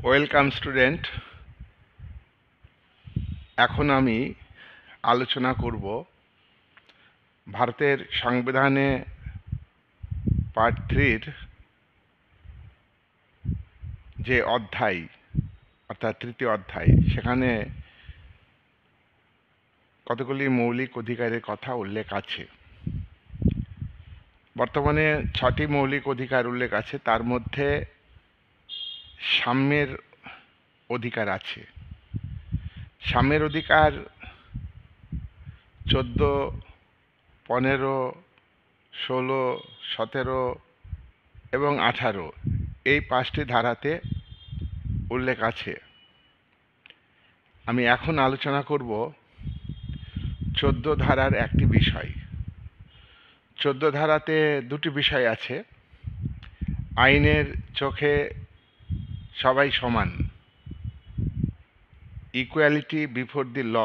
Welcome student. এখন আমি আলোচনা করব ভারতের সংবিধানে পার্ট 3-র যে অধ্যায় অর্থাৎ তৃতীয় অধ্যায়, সেখানে কতগুলি মৌলিক অধিকারের কথা উল্লেখ আছে। বর্তমানে 6টি মৌলিক অধিকার উল্লেখ আছে, তার মধ্যে সাম্যের অধিকার আছে। সাম্যের অধিকার 14, 15, 16, 17 এবং 18 এই 5টি ধারাতে উল্লেখ আছে। আমি এখন আলোচনা করব 14 ধারার একটি বিষয়। 14 ধারাতে দুটি বিষয় আছে। আইনের চোখে সবাই সমান, ইকুয়ালিটি বিফোর দি ল।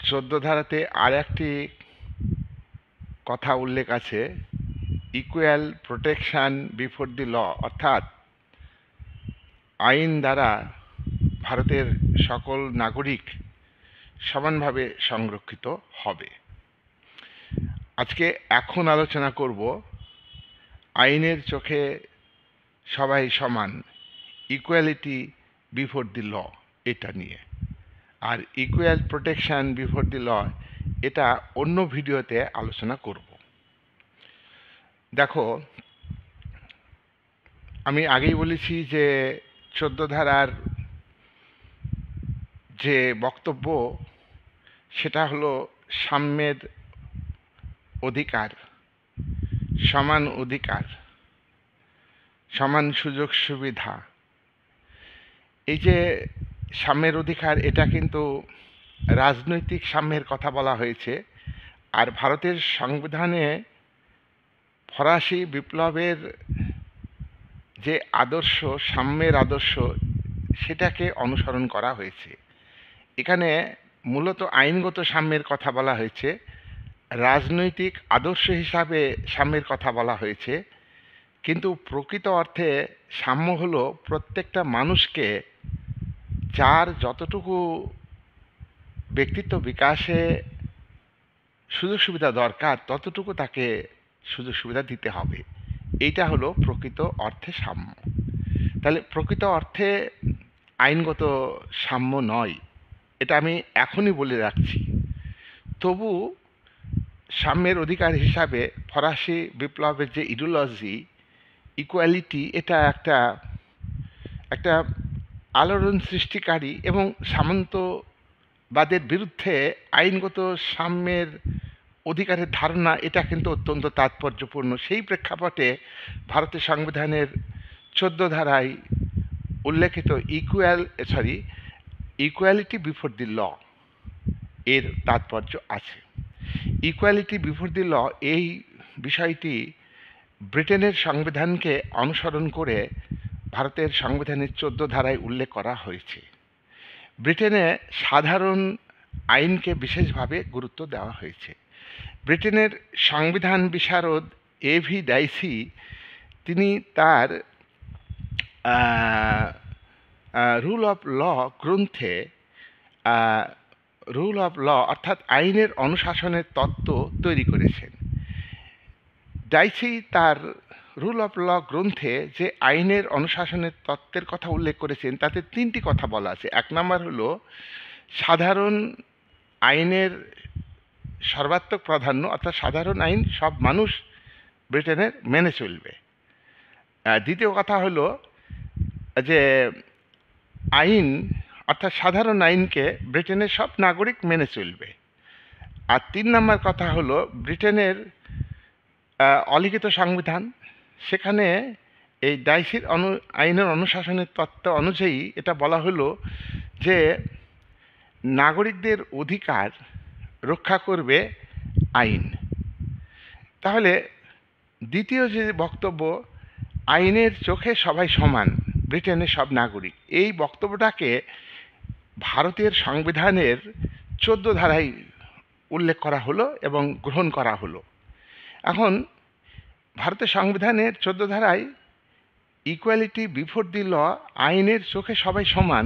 14 ধারাতে আর একটি কথা উল্লেখ আছে, ইকুয়াল প্রোটেকশন বিফোর দি ল, অর্থাৎ আইন দ্বারা ভারতের সকল নাগরিক সমানভাবে সংরক্ষিত হবে। আজকে এখন আলোচনা করব আইনের চোখে সবাই সমান, ইকুয়ালিটি বিফোর দি ল, এটা নিয়ে। আর ইকুয়াল প্রোটেকশন বিফোর দি ল এটা অন্য ভিডিওতে আলোচনা করব। দেখো, আমি আগেই বলেছি যে 14 ধারার যে বক্তব্য সেটা হলো সাম্যের অধিকার, সমান অধিকার, সমান সুযোগ সুবিধা। এই যে সাম্যের অধিকার, এটা কিন্তু রাজনৈতিক সাম্যের কথা বলা হয়েছে। আর ভারতের সংবিধানে ফরাসি বিপ্লবের যে আদর্শ, সাম্যের আদর্শ, সেটাকে অনুসরণ করা হয়েছে। এখানে মূলত আইনগত সাম্যের কথা বলা হয়েছে, রাজনৈতিক আদর্শ হিসাবে সাম্যের কথা বলা হয়েছে। কিন্তু প্রকৃত অর্থে সাম্য হলো প্রত্যেকটা মানুষকে যার যতটুকু ব্যক্তিত্ব বিকাশে সুযোগ সুবিধা দরকার ততটুকু তাকে সুযোগ সুবিধা দিতে হবে। এইটা হলো প্রকৃত অর্থে সাম্য। তাহলে প্রকৃত অর্থে আইনগত সাম্য নয়, এটা আমি এখনই বলে রাখছি। তবু সাম্যের অধিকার হিসাবে ফরাসি বিপ্লবের যে ইডিওলজি, ইকুয়ালিটি, এটা একটা আলোড়ন সৃষ্টিকারী এবং সামন্তবাদের বিরুদ্ধে আইনগত সাম্যের অধিকারের ধারণা, এটা কিন্তু অত্যন্ত তাৎপর্যপূর্ণ। সেই প্রেক্ষাপটে ভারতের সংবিধানের 14 ধারায় উল্লেখিত ইকুয়ালিটি বিফোর দি ল এর তাৎপর্য আছে। ইকুয়ালিটি বিফোর দি ল এই বিষয়টি ব্রিটেনের সংবিধানকে অনুসরণ করে ভারতের সংবিধানের 14 ধারায় উল্লেখ করা হয়েছে। ব্রিটেনে সাধারণ আইনকে বিশেষভাবে গুরুত্ব দেওয়া হয়েছে। ব্রিটেনের সংবিধান বিশারদ এভি ডাইসি, তিনি তার রুল অফ ল গ্রন্থে রুল অফ ল অর্থাৎ আইনের অনুশাসনের তত্ত্ব তৈরি করেছেন। ডাইসি তার রুল অফ ল গ্রন্থে যে আইনের অনুশাসনের তত্ত্বের কথা উল্লেখ করেছেন, তাতে 3টি কথা বলা আছে। 1 নম্বর হলো সাধারণ আইনের সর্বাত্মক প্রাধান্য, অর্থাৎ সাধারণ আইন সব মানুষ ব্রিটেনের মেনে চলবে। দ্বিতীয় কথা হলো যে আইন অর্থাৎ সাধারণ আইনকে ব্রিটেনের সব নাগরিক মেনে চলবে। আর 3 নম্বর কথা হলো ব্রিটেনের অলিখিত সংবিধান, সেখানে এই ডাইসির আইনের অনুশাসনের তত্ত্ব অনুযায়ী এটা বলা হলো যে নাগরিকদের অধিকার রক্ষা করবে আইন। তাহলে দ্বিতীয় যে বক্তব্য, আইনের চোখে সবাই সমান, ব্রিটেনের সব নাগরিক, এই বক্তব্যটাকে ভারতের সংবিধানের 14 ধারায় উল্লেখ করা হলো এবং গ্রহণ করা হলো। এখন ভারতের সংবিধানের 14 ধারায় ইকুয়ালিটি বিফোর দি ল, আইনের চোখে সবাই সমান,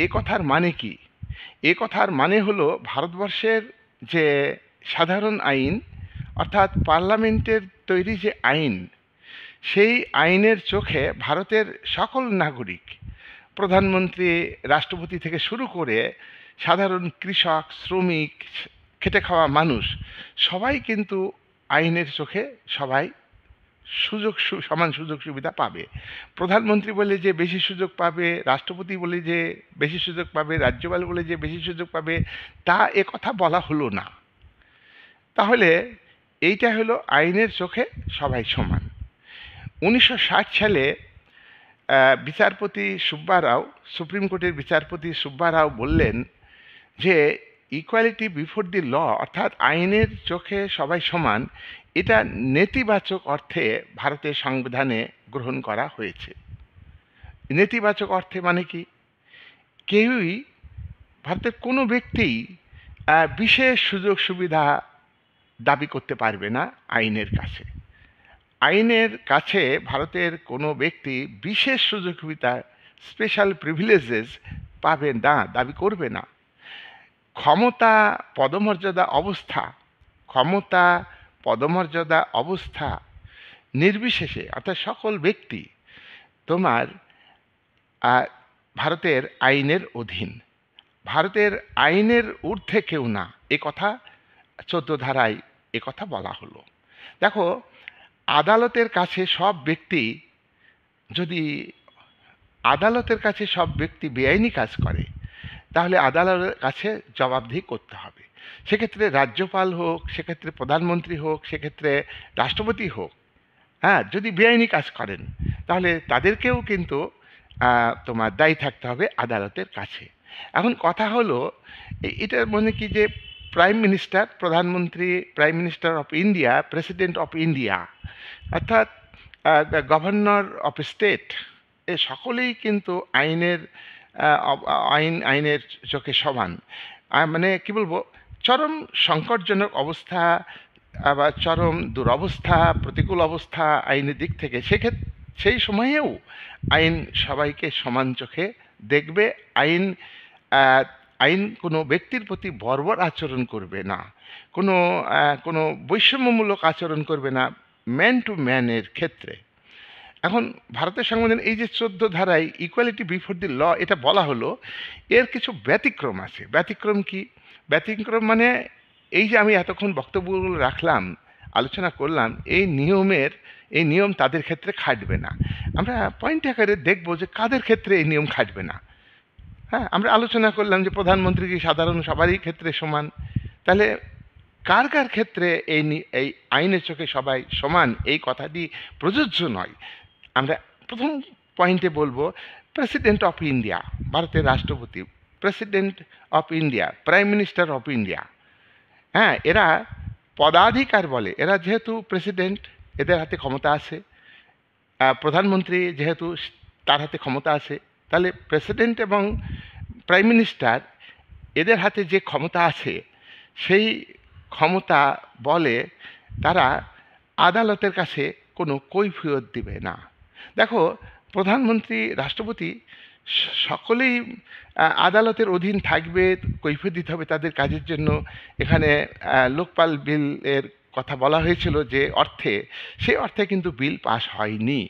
এ কথার মানে কি? এ কথার মানে হলো ভারতবর্ষের যে সাধারণ আইন, অর্থাৎ পার্লামেন্টের তৈরি যে আইন, সেই আইনের চোখে ভারতের সকল নাগরিক, প্রধানমন্ত্রী, রাষ্ট্রপতি থেকে শুরু করে সাধারণ কৃষক, শ্রমিক, খেটে খাওয়া মানুষ, সবাই কিন্তু আইনের চোখে সবাই সমান সুযোগ সুবিধা পাবে। প্রধানমন্ত্রী বলে যে বেশি সুযোগ পাবে, রাষ্ট্রপতি বলে যে বেশি সুযোগ পাবে, রাজ্যপাল বলে যে বেশি সুযোগ পাবে, তা এ কথা বলা হলো না। তাহলে এইটা হলো আইনের চোখে সবাই সমান। 1960 সালে বিচারপতি সুব্বা রাও, সুপ্রিম কোর্টের বিচারপতি সুব্বা রাও বললেন যে ইকুয়ালিটি বিফোর দি ল, অর্থাৎ আইনের চোখে সবাই সমান, এটা নেতিবাচক অর্থে ভারতের সংবিধানে গ্রহণ করা হয়েছে। নেতিবাচক অর্থে মানে কি? কেউই, ভারতের কোনো ব্যক্তিই বিশেষ সুযোগ সুবিধা দাবি করতে পারবে না আইনের কাছে। আইনের কাছে ভারতের কোনো ব্যক্তি বিশেষ সুযোগ সুবিধা, স্পেশাল প্রিভিলেজেস পাবে না, দাবি করবে না। ক্ষমতা, পদমর্যাদা, অবস্থা, ক্ষমতা, পদমর্যাদা, অবস্থা নির্বিশেষে, অর্থাৎ সকল ব্যক্তি তোমার ভারতের আইনের অধীন, ভারতের আইনের ঊর্ধ্বে কেউ না, এ কথা 14 ধারায় এ কথা বলা হলো। দেখো, আদালতের কাছে সব ব্যক্তি, যদি আদালতের কাছে সব ব্যক্তি বেআইনি কাজ করে, তাহলে আদালতের কাছে জবাবদিহি করতে হবে। সেক্ষেত্রে রাজ্যপাল হোক, সেক্ষেত্রে প্রধানমন্ত্রী হোক, সেক্ষেত্রে রাষ্ট্রপতি হোক, হ্যাঁ, যদি বেআইনি কাজ করেন তাহলে তাদেরকেও কিন্তু তোমার দায়ী থাকতে হবে আদালতের কাছে। এখন কথা হলো, এটার মনে কি যে প্রাইম মিনিস্টার, প্রধানমন্ত্রী, prime minister of India, president of India, অর্থাৎ গভর্নর অফ স্টেট, এ সকলেই কিন্তু আইনের চোখে সমান। মানে কি বলবো, চরম সংকটজনক অবস্থা বা চরম দুরবস্থা, প্রতিকূল অবস্থা আইনের দিক থেকে, সেই সময়েও আইন সবাইকে সমান চোখে দেখবে। আইন কোনো ব্যক্তির প্রতি বর্বর আচরণ করবে না, কোনো বৈষম্যমূলক আচরণ করবে না ম্যান টু ম্যানের ক্ষেত্রে। এখন ভারতের সংবিধান এই যে 14 ধারায় ইকুয়ালিটি বিফোর দি ল এটা বলা হলো, এর কিছু ব্যতিক্রম আছে। ব্যতিক্রম কি? ব্যতিক্রম মানে এই যে আমি এতক্ষণ বক্তব্যগুলো রাখলাম, আলোচনা করলাম, এই নিয়ম তাদের ক্ষেত্রে খাটবে না। আমরা পয়েন্ট আকারে দেখব যে কাদের ক্ষেত্রে এই নিয়ম খাটবে না। হ্যাঁ, আমরা আলোচনা করলাম যে প্রধানমন্ত্রী কি সাধারণ সবারই ক্ষেত্রে সমান, তাহলে কার কার ক্ষেত্রে এই আইনের চোখে সবাই সমান এই কথাটি প্রযোজ্য নয়। আমরা প্রথম পয়েন্টে বলবো, প্রেসিডেন্ট অফ ইন্ডিয়া, ভারতের রাষ্ট্রপতি, president of India, prime minister of India, হ্যাঁ, এরা পদাধিকার বলে, এরা যেহেতু প্রেসিডেন্ট, এদের হাতে ক্ষমতা আছে, প্রধানমন্ত্রী যেহেতু তার হাতে ক্ষমতা আছে, তাহলে প্রেসিডেন্ট এবং প্রাইম মিনিস্টার এদের হাতে যে ক্ষমতা আছে, সেই ক্ষমতা বলে তারা আদালতের কাছে কোনো কৈফিয়ত দিবে না। দেখো, প্রধানমন্ত্রী, রাষ্ট্রপতি সকলেই আদালতের অধীন থাকবে, কৈফিয়ত দিতে হবে তাদের কাজের জন্য। এখানে লোকপাল বিলের কথা বলা হয়েছিল যে অর্থে, সেই অর্থে কিন্তু বিল পাস হয়নি।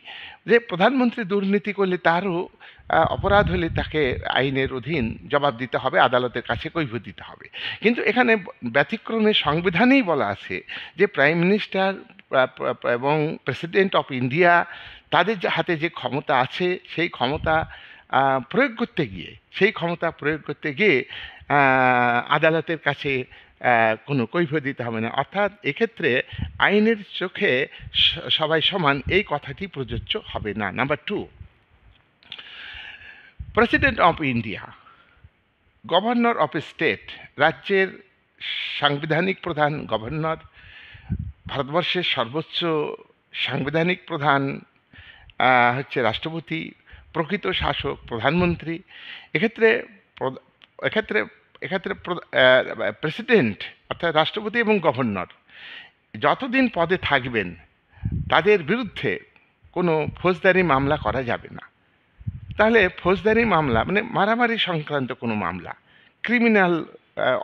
যে প্রধানমন্ত্রী দুর্নীতি করলে তারও অপরাধ হলে তাকে আইনের অধীন জবাব দিতে হবে, আদালতের কাছে কৈফিয়ত দিতে হবে। কিন্তু এখানে ব্যতিক্রমে সংবিধানেই বলা আছে যে প্রাইম মিনিস্টার এবং প্রেসিডেন্ট অফ ইন্ডিয়া, তাদের হাতে যে ক্ষমতা আছে, সেই ক্ষমতা প্রয়োগ করতে গিয়ে আদালতের কাছে কোনো কৈফিয়ত দিতে হবে না। অর্থাৎ এক্ষেত্রে আইনের চোখে সবাই সমান এই কথাটি প্রযোজ্য হবে না। Number 2, president of India, governor of state, রাজ্যের সাংবিধানিক প্রধান গভর্নর, ভারতবর্ষের সর্বোচ্চ সাংবিধানিক প্রধান হচ্ছে রাষ্ট্রপতি, প্রকৃত শাসক প্রধানমন্ত্রী। এক্ষেত্রে প্রেসিডেন্ট অর্থাৎ রাষ্ট্রপতি এবং গভর্নর যতদিন পদে থাকবেন, তাদের বিরুদ্ধে কোনো ফৌজদারি মামলা করা যাবে না। তাহলে ফৌজদারি মামলা মানে মারামারি সংক্রান্ত কোনো মামলা, ক্রিমিনাল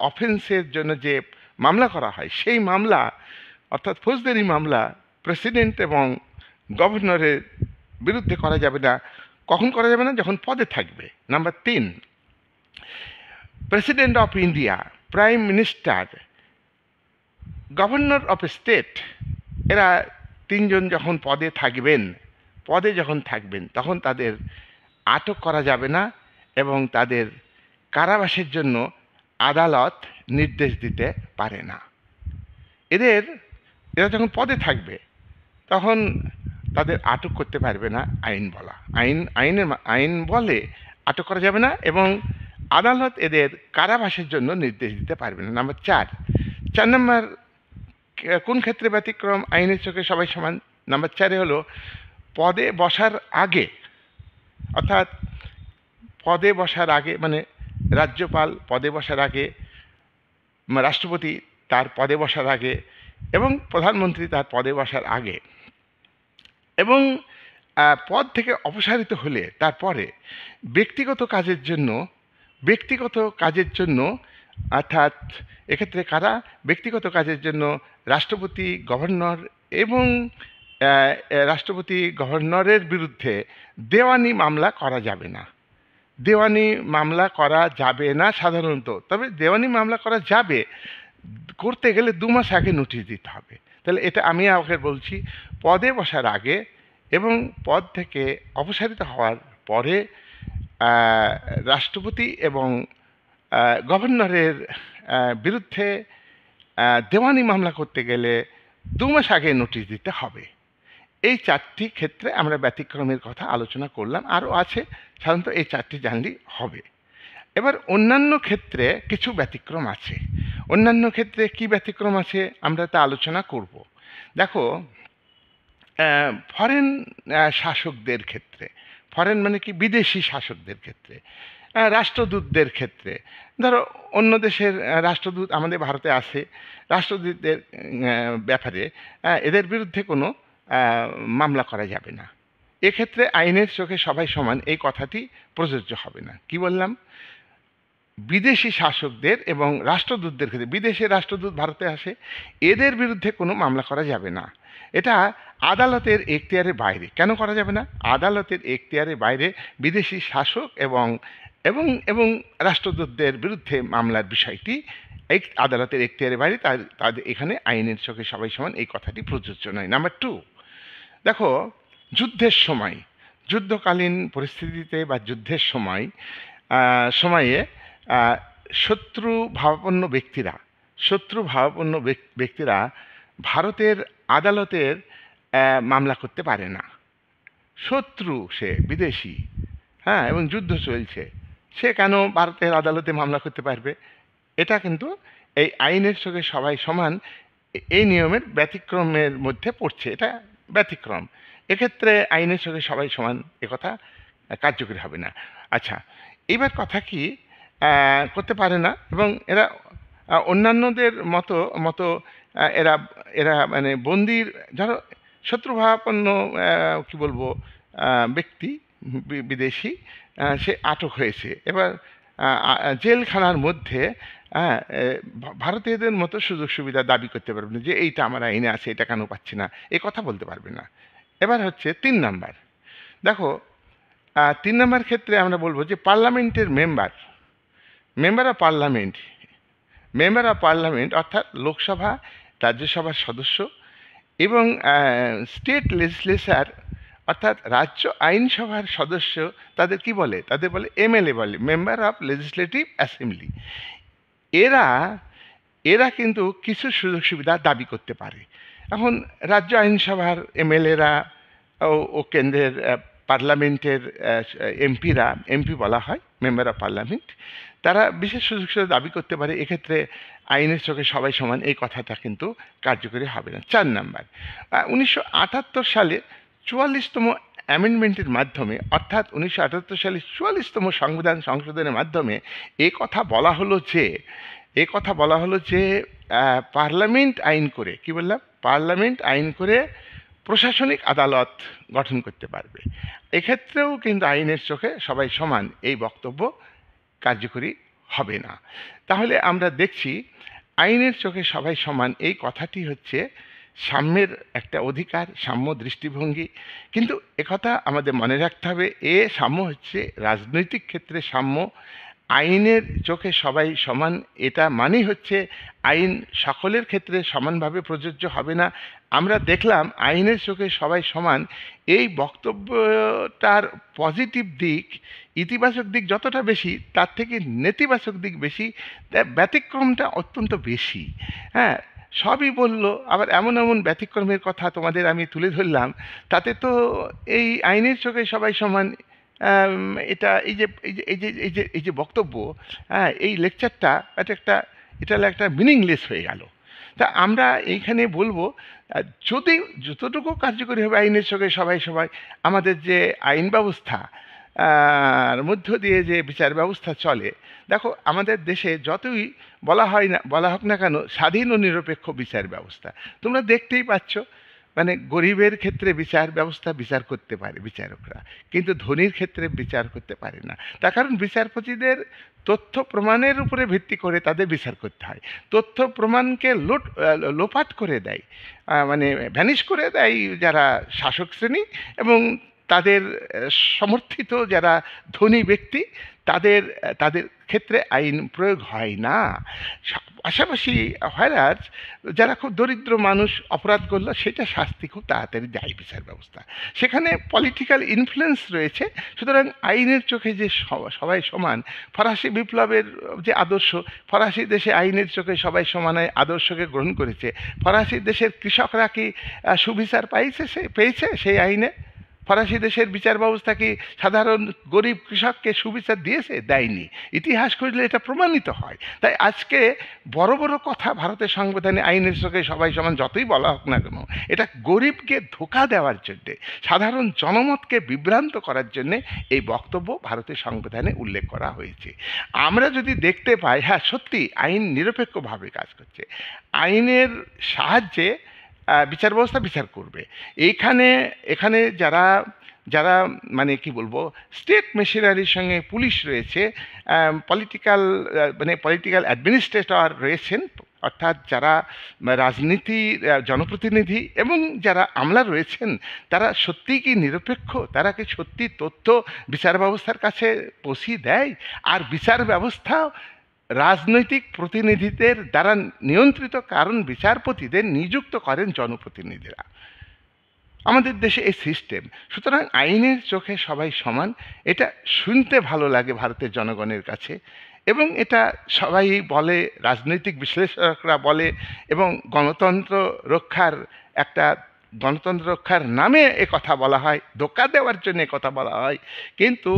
অফেন্সের জন্য যে মামলা করা হয় সেই মামলা অর্থাৎ ফৌজদারি মামলা প্রেসিডেন্ট এবং গভর্নরের বিরুদ্ধে করা যাবে না। কখন করা যাবে না? যখন পদে থাকবে। Number 3, president of India, prime minister, governor of state, এরা তিনজন যখন পদে থাকবেন তখন তাদের আটক করা যাবে না এবং তাদের কারাবাসের জন্য আদালত নির্দেশ দিতে পারে না। এরা যখন পদে থাকবে তখন তাদের আটক করতে পারবে না আইন বলে আটক করা যাবে না এবং আদালত এদের কারাবাসের জন্য নির্দেশ দিতে পারবে না। নাম্বার 4 নম্বর কোন ক্ষেত্রে ব্যতিক্রম আইনের চোখে সবাই সমান? নাম্বার 4 হলো পদে বসার আগে, অর্থাৎ পদে বসার আগে মানে রাজ্যপাল পদে বসার আগে, রাষ্ট্রপতি তার পদে বসার আগে এবং প্রধানমন্ত্রী তার পদে বসার আগে এবং পদ থেকে অপসারিত হলে তারপরে ব্যক্তিগত কাজের জন্য অর্থাৎ এক্ষেত্রে কারা? ব্যক্তিগত কাজের জন্য রাষ্ট্রপতি, গভর্নর এবং রাষ্ট্রপতি গভর্নরের বিরুদ্ধে দেওয়ানি মামলা করা যাবে না। দেওয়ানি মামলা করা যাবে না সাধারণত, তবে দেওয়ানি মামলা করা যাবে, করতে গেলে 2 মাস আগে নোটিশ দিতে হবে। তাহলে এটা আমি আপনাকে বলছি, পদে বসার আগে এবং পদ থেকে অপসারিত হওয়ার পরে রাষ্ট্রপতি এবং গভর্নরের বিরুদ্ধে দেওয়ানি মামলা করতে গেলে 2 মাস আগে নোটিশ দিতে হবে। এই 4টি ক্ষেত্রে আমরা ব্যতিক্রমের কথা আলোচনা করলাম, আরও আছে, সাধারণত এই 4টি জানলেই হবে। এবার অন্যান্য ক্ষেত্রে কিছু ব্যতিক্রম আছে। অন্যান্য ক্ষেত্রে কি ব্যতিক্রম আছে আমরা তা আলোচনা করব। দেখো, ফরেন শাসকদের ক্ষেত্রে, ফরেন মানে কি? বিদেশি শাসকদের ক্ষেত্রে, রাষ্ট্রদূতদের ক্ষেত্রে, ধরো অন্য দেশের রাষ্ট্রদূত আমাদের ভারতে আসে, রাষ্ট্রদূতদের ব্যাপারে এদের বিরুদ্ধে কোনো মামলা করা যাবে না। এক্ষেত্রে আইনের চোখে সবাই সমান এই কথাটি প্রযোজ্য হবে না। কি বললাম? বিদেশি শাসকদের এবং রাষ্ট্রদূতদের ক্ষেত্রে, বিদেশের রাষ্ট্রদূত ভারতে আসে, এদের বিরুদ্ধে কোনো মামলা করা যাবে না। এটা আদালতের এখতিয়ারের বাইরে। কেন করা যাবে না? আদালতের এখতিয়ারের বাইরে বিদেশি শাসক এবং রাষ্ট্রদূতদের বিরুদ্ধে মামলার বিষয়টি এই আদালতের এখতিয়ারের বাইরে, তাদের এখানে আইনের চোখে সবাই সমান এই কথাটি প্রযোজ্য নয়। নাম্বার 2, দেখো, যুদ্ধের সময়, যুদ্ধকালীন পরিস্থিতিতে বা যুদ্ধের সময়ে শত্রু ভাবাপন্ন ব্যক্তিরা ভারতের আদালতের মামলা করতে পারে না। শত্রু, সে বিদেশি, হ্যাঁ, এবং যুদ্ধ চলছে, সে কেন ভারতের আদালতে মামলা করতে পারবে? এটা কিন্তু এই আইনের চোখে সবাই সমান এই নিয়মের ব্যতিক্রমের মধ্যে পড়ছে। এটা ব্যতিক্রম। এক্ষেত্রে আইনের চোখে সবাই সমান একথা কার্যকরী হবে না। আচ্ছা, এইবার কথা কি, করতে পারে না এবং এরা অন্যান্যদের মতো এরা মানে বন্দির, ধরো শত্রুভাবাপন্ন কি বলবো ব্যক্তি, বিদেশি, সে আটক হয়েছে, এবার জেলখানার মধ্যে ভারতীয়দের মতো সুযোগ সুবিধা দাবি করতে পারবে না যে এইটা আমার আইনে আছে, এটা কেন পাচ্ছি না, এই কথা বলতে পারবে না। এবার হচ্ছে 3 নাম্বার। দেখো, 3 নাম্বার ক্ষেত্রে আমরা বলবো যে পার্লামেন্টের মেম্বার অফ পার্লামেন্ট অর্থাৎ লোকসভা, রাজ্যসভার সদস্য এবং স্টেট লেজিসলেচার অর্থাৎ রাজ্য আইনসভার সদস্য, তাদের কি বলে? তাদের বলে MLA বলে, মেম্বার অফ লেজিসলেটিভ অ্যাসেম্বলি। এরা কিন্তু কিছু সুযোগ সুবিধা দাবি করতে পারে। এখন রাজ্য আইনসভার MLA-রা ও কেন্দ্রের পার্লামেন্টের এমপি বলা হয়, মেম্বার অফ পার্লামেন্ট, তারা বিশেষ সুযোগ সুবিধা দাবি করতে পারে। এক্ষেত্রে আইনের চোখে সবাই সমান এই কথাটা কিন্তু কার্যকরী হবে না। 4 নাম্বার, 1978 সালে 44তম অ্যামেন্ডমেন্টের মাধ্যমে, অর্থাৎ 1978 সালে 44তম সংবিধান সংশোধনের মাধ্যমে এ কথা বলা হলো যে পার্লামেন্ট আইন করে, কি বললাম? পার্লামেন্ট আইন করে প্রশাসনিক আদালত গঠন করতে পারবে। এক্ষেত্রেও কিন্তু আইনের চোখে সবাই সমান এই বক্তব্য কার্যকরী হবে না। তাহলে আমরা দেখছি আইনের চোখে সবাই সমান এই কথাটি হচ্ছে সাম্যের একটা অধিকার, সাম্য দৃষ্টিভঙ্গি। কিন্তু একথা আমাদের মনে রাখতে হবে, সাম্য হচ্ছে রাজনৈতিক ক্ষেত্রে সাম্য। আইনের চোখে সবাই সমান এটা মানেই হচ্ছে আইন সকলের ক্ষেত্রে সমানভাবে প্রযোজ্য হবে না। আমরা দেখলাম আইনের চোখে সবাই সমান এই বক্তব্যটার পজিটিভ দিক, ইতিবাচক দিক যতটা বেশি তার থেকে নেতিবাচক দিক বেশি, ব্যতিক্রমটা অত্যন্ত বেশি। হ্যাঁ, সবই বলল, আবার এমন এমন ব্যতিক্রমের কথা তোমাদের আমি তুলে ধরলাম, তাতে তো এই আইনের চোখে সবাই সমান এটা এই যে বক্তব্য, হ্যাঁ, এই লেকচারটা এটা একটা মিনিংলেস হয়ে গেল। তা আমরা এইখানে বলবো, যদি যতটুকু কার্যকরী হবে আইনের চোখে সবাই আমাদের যে আইন ব্যবস্থা মধ্য দিয়ে যে বিচার ব্যবস্থা চলে, দেখো আমাদের দেশে যতই বলা হোক না কেন স্বাধীন ও নিরপেক্ষ বিচার ব্যবস্থা, তোমরা দেখতেই পাচ্ছ। মানে গরিবের ক্ষেত্রে বিচার ব্যবস্থা বিচার করতে পারে বিচারকরা, কিন্তু ধনীর ক্ষেত্রে বিচার করতে পারে না। তার কারণ বিচারপতিদের তথ্য প্রমাণের উপরে ভিত্তি করে তাদের বিচার করতে হয়। তথ্য প্রমাণকে লোপাট করে দেয়, মানে ভ্যানিশ করে দেয় যারা শাসক শ্রেণী, এবং তাদের সমর্থিত যারা ধনী ব্যক্তি, তাদের তাদের ক্ষেত্রে আইন প্রয়োগ হয় না। পাশাপাশি হয়রাজ যারা খুব দরিদ্র মানুষ অপরাধ করলো, সেটা শাস্তি খুব তাড়াতাড়ি দেয় বিচার ব্যবস্থা। সেখানে পলিটিক্যাল ইনফ্লুয়েন্স রয়েছে। সুতরাং আইনের চোখে যে সবাই সমান, ফরাসি বিপ্লবের যে আদর্শ, ফরাসি দেশে আইনের চোখে সবাই সমান আদর্শকে গ্রহণ করেছে। ফরাসি দেশের কৃষকরা কি সুবিচার পেয়েছে সেই আইনে? ফরাসি দেশের বিচার ব্যবস্থা কি সাধারণ গরিব কৃষককে সুবিচার দিয়েছে? দেয়নি। ইতিহাস খুঁজলে এটা প্রমাণিত হয়। তাই আজকে বড় বড় কথা ভারতের সংবিধানে আইনের চোখে সবাই সমান যতই বলা হোক না কেন, এটা গরিবকে ধোঁকা দেওয়ার জন্যে, সাধারণ জনমতকে বিভ্রান্ত করার জন্যে এই বক্তব্য ভারতের সংবিধানে উল্লেখ করা হয়েছে। আমরা যদি দেখতে পাই, হ্যাঁ সত্যি আইন নিরপেক্ষভাবে কাজ করছে, আইনের সাহায্যে বিচার ব্যবস্থা বিচার করবে। এখানে যারা যারা মানে কি বলবো, স্টেট মেশিনারির সঙ্গে পুলিশ রয়েছে, পলিটিক্যাল অ্যাডমিনিস্ট্রেটর রয়েছেন, অর্থাৎ যারা রাজনীতি জনপ্রতিনিধি এবং যারা আমলা রয়েছেন, তারা সত্যিই কি নিরপেক্ষ? তারা কি সত্যি তথ্য বিচার ব্যবস্থার কাছে পৌঁছিয়ে দেয়? আর বিচার ব্যবস্থা রাজনৈতিক প্রতিনিধিদের দ্বারা নিয়ন্ত্রিত, কারণ বিচারপতিদের নিযুক্ত করেন জনপ্রতিনিধিরা। আমাদের দেশে এই সিস্টেম। সুতরাং আইনের চোখে সবাই সমান, এটা শুনতে ভালো লাগে ভারতের জনগণের কাছে, এবং এটা সবাই বলে, রাজনৈতিক বিশ্লেষকরা বলে, এবং গণতন্ত্র রক্ষার নামে কথা বলা হয়, ধোঁকা দেওয়ার জন্য কথা বলা হয়। কিন্তু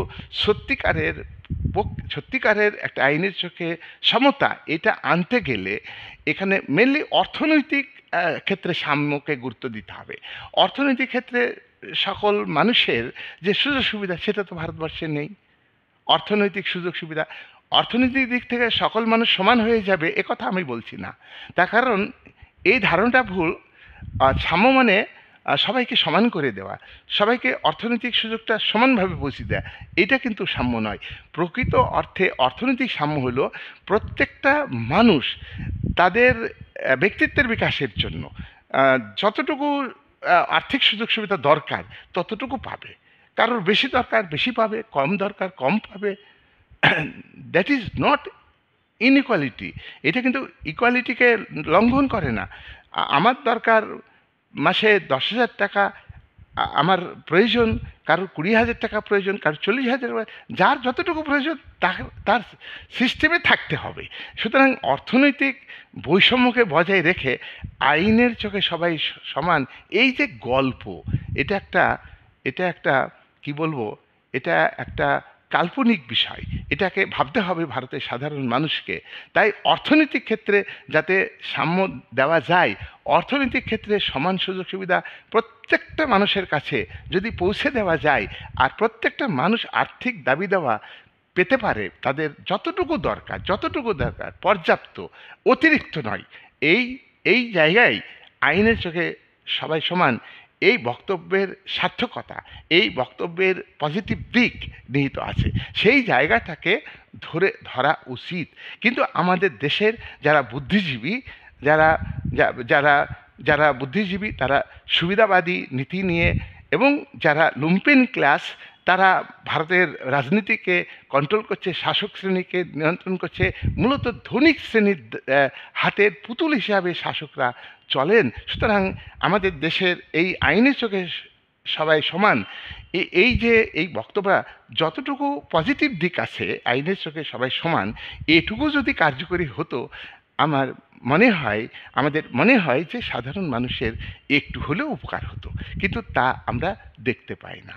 সত্যিকারের একটা আইনের চোখে সমতা এটা আনতে গেলে এখানে মেনলি অর্থনৈতিক ক্ষেত্রে সাম্যকে গুরুত্ব দিতে হবে। অর্থনৈতিক ক্ষেত্রে সকল মানুষের যে সুযোগ সুবিধা, সেটা তো ভারতবর্ষে নেই। অর্থনৈতিক সুযোগ সুবিধা, অর্থনৈতিক দিক থেকে সকল মানুষ সমান হয়ে যাবে একথা আমি বলছি না। তার কারণ এই ধারণাটা ভুল। সাম্য মানে সবাইকে সমান করে দেওয়া, সবাইকে অর্থনৈতিক সুযোগটা সমানভাবে পৌঁছে দেওয়া, এটা কিন্তু সাম্য নয়। প্রকৃত অর্থে অর্থনৈতিক সাম্য হলো প্রত্যেকটা মানুষ তাদের ব্যক্তিত্বের বিকাশের জন্য যতটুকু আর্থিক সুযোগ সুবিধা দরকার ততটুকু পাবে। কারোর বেশি দরকার বেশি পাবে, কম দরকার কম পাবে। That is not inequality. এটা কিন্তু ইকুয়ালিটিকে লঙ্ঘন করে না। আমার দরকার মাসে 10,000 টাকা, আমার প্রয়োজন কারোর 20,000 টাকা প্রয়োজন, কারোর 40,000, যার যতটুকু প্রয়োজন তার সিস্টেমে থাকতে হবে। সুতরাং অর্থনৈতিক বৈষম্যকে বজায় রেখে আইনের চোখে সবাই সমান, এই যে গল্প, এটা একটা কি বলবো, এটা একটা কাল্পনিক বিষয়। এটাকে ভাবতে হবে ভারতের সাধারণ মানুষকে। তাই অর্থনৈতিক ক্ষেত্রে যাতে সাম্য দেওয়া যায়, অর্থনৈতিক ক্ষেত্রে সমান সুযোগ সুবিধা প্রত্যেকটা মানুষের কাছে যদি পৌঁছে দেওয়া যায়, আর প্রত্যেকটা মানুষ আর্থিক দাবি দেওয়া পেতে পারে, তাদের যতটুকু দরকার পর্যাপ্ত, অতিরিক্ত নয়, এই জায়গায় আইনের চোখে সবাই সমান, এই বক্তব্যের সার্থকতা, এই বক্তব্যের পজিটিভ দিক নিহিত আছে, সেই জায়গাটাকে ধরা উচিত। কিন্তু আমাদের দেশের যারা বুদ্ধিজীবী, যারা যারা যারা বুদ্ধিজীবী তারা সুবিধাবাদী নীতি নিয়ে, এবং যারা লুম্পেন ক্লাস তারা ভারতের রাজনীতিকে কন্ট্রোল করছে, শাসক শ্রেণীকে নিয়ন্ত্রণ করছে, মূলত ধনিক শ্রেণীর হাতের পুতুল হিসাবে শাসকরা চলেন। সুতরাং আমাদের দেশের এই আইনের চোখে সবাই সমান, এই যে এই বক্তব্যটা যতটুকু পজিটিভ দিক আছে, আইনের চোখে সবাই সমান, এটুকু যদি কার্যকরী হতো, আমার আমাদের মনে হয় যে সাধারণ মানুষের একটু হলেও উপকার হতো। কিন্তু তা আমরা দেখতে পাই না।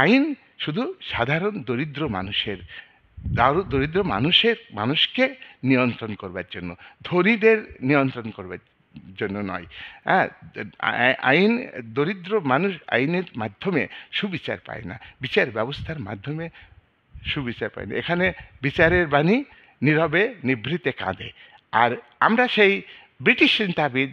আইন শুধু সাধারণ দরিদ্র মানুষকে নিয়ন্ত্রণ করবার জন্য, ধনীদের নিয়ন্ত্রণ করবার জন্য নয়। হ্যাঁ, আইন দরিদ্র মানুষ আইনের মাধ্যমে সুবিচার পায় না, বিচার ব্যবস্থার মাধ্যমে সুবিচার পায় না। এখানে বিচারের বাণী নীরবে নিভৃতে কাঁদে। আর আমরা সেই ব্রিটিশ চিন্তাবিদ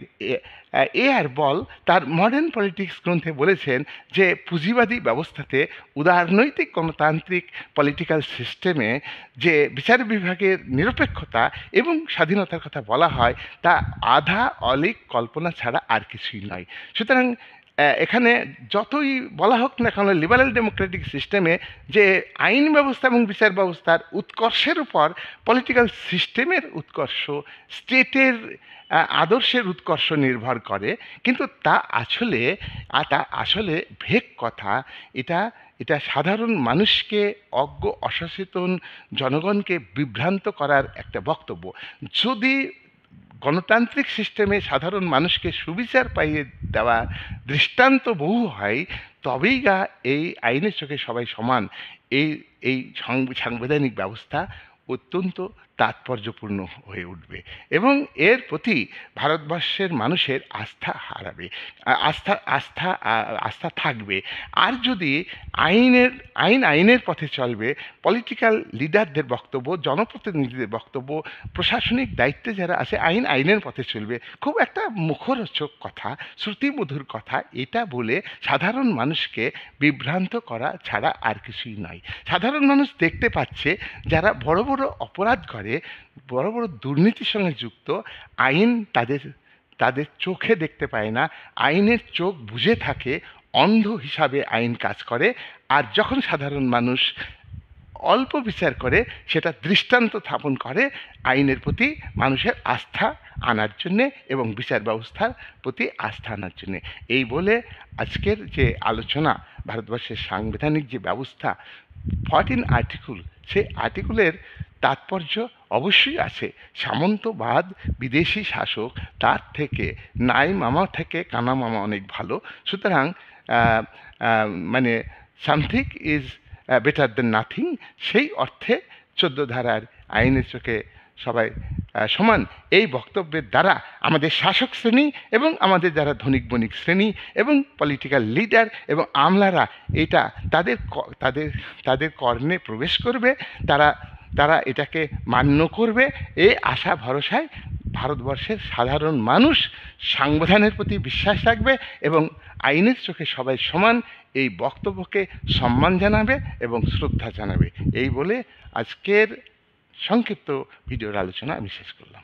আর বল তার মডার্ন পলিটিক্স গ্রন্থে বলেছেন যে পুঁজিবাদী ব্যবস্থাতে উদারনৈতিক গণতান্ত্রিক পলিটিক্যাল সিস্টেমে যে বিচার বিভাগের নিরপেক্ষতা এবং স্বাধীনতার কথা বলা হয় তা আধা অলীক কল্পনা ছাড়া আর কিছুই নয়। সুতরাং এখানে যতই বলা হোক না কেন লিবারেল ডেমোক্রেটিক সিস্টেমে যে আইন ব্যবস্থা এবং বিচার ব্যবস্থার উৎকর্ষের উপর পলিটিক্যাল সিস্টেমের উৎকর্ষ, স্টেটের আদর্শের উৎকর্ষ নির্ভর করে, কিন্তু তা আসলে ভেক কথা। এটা সাধারণ মানুষকে, অজ্ঞ অসচেতন জনগণকে বিভ্রান্ত করার একটা বক্তব্য। যদি গণতান্ত্রিক সিস্টেমে সাধারণ মানুষকে সুবিচার পাইয়ে দেওয়া দৃষ্টান্ত বহু হয়, তবেই গা এই আইনের চোখে সবাই সমান এই সাংবিধানিক ব্যবস্থা অত্যন্ত তাৎপর্যপূর্ণ হয়ে উঠবে এবং এর প্রতি ভারতবর্ষের মানুষের আস্থা থাকবে। আর যদি আইনের পথে চলবে, পলিটিক্যাল লিডারদের বক্তব্য, জনপ্রতিনিধিদের বক্তব্য, প্রশাসনিক দায়িত্বে যারা আছে, আইনের পথে চলবে। খুব একটা মুখরোচক কথা, শ্রুতিমধুর কথা এটা বলে সাধারণ মানুষকে বিভ্রান্ত করা ছাড়া আর কিছুই নয়। সাধারণ মানুষ দেখতে পাচ্ছে যারা বড় বড় অপরাধ করে, বড় বড় দুর্নীতির সঙ্গে যুক্ত, আইন তাদের চোখে দেখতে পায় না, আইনের চোখ বুজে থাকে, অন্ধ হিসাবে আইন কাজ করে। আর যখন সাধারণ মানুষ অল্প বিচার করে, সেটা দৃষ্টান্ত স্থাপন করে আইনের প্রতি মানুষের আস্থা আনার জন্যে এবং বিচার ব্যবস্থার প্রতি আস্থা আনার জন্যে। এই বলে আজকের যে আলোচনা, ভারতবর্ষের সাংবিধানিক যে ব্যবস্থা, 14 আর্টিকেল, সেই আর্টিকেলের তাৎপর্য অবশ্যই আছে। সামন্তবাদ, বিদেশি শাসক, তার থেকে নাই মামা থেকে কানা মামা অনেক ভালো। সুতরাং মানে something is better then nothing, সেই অর্থে 14 ধারার আইনের চোখে সবাই সমান, এই বক্তব্যের দ্বারা আমাদের শাসক শ্রেণী এবং আমাদের যারা ধনিক বণিক শ্রেণী এবং পলিটিক্যাল লিডার এবং আমলারা এটা তাদের কর্ণে প্রবেশ করবে, তারা এটাকে মান্য করবে। এই আশা ভরসায় ভারতবর্ষের সাধারণ মানুষ সংবিধানের প্রতি বিশ্বাস রাখবে এবং আইনের চোখে সবাই সমান এই বক্তব্যকে সম্মান জানাবে এবং শ্রদ্ধা জানাবে। এই বলে আজকের সংক্ষিপ্ত ভিডিওর আলোচনা আমি শেষ করলাম।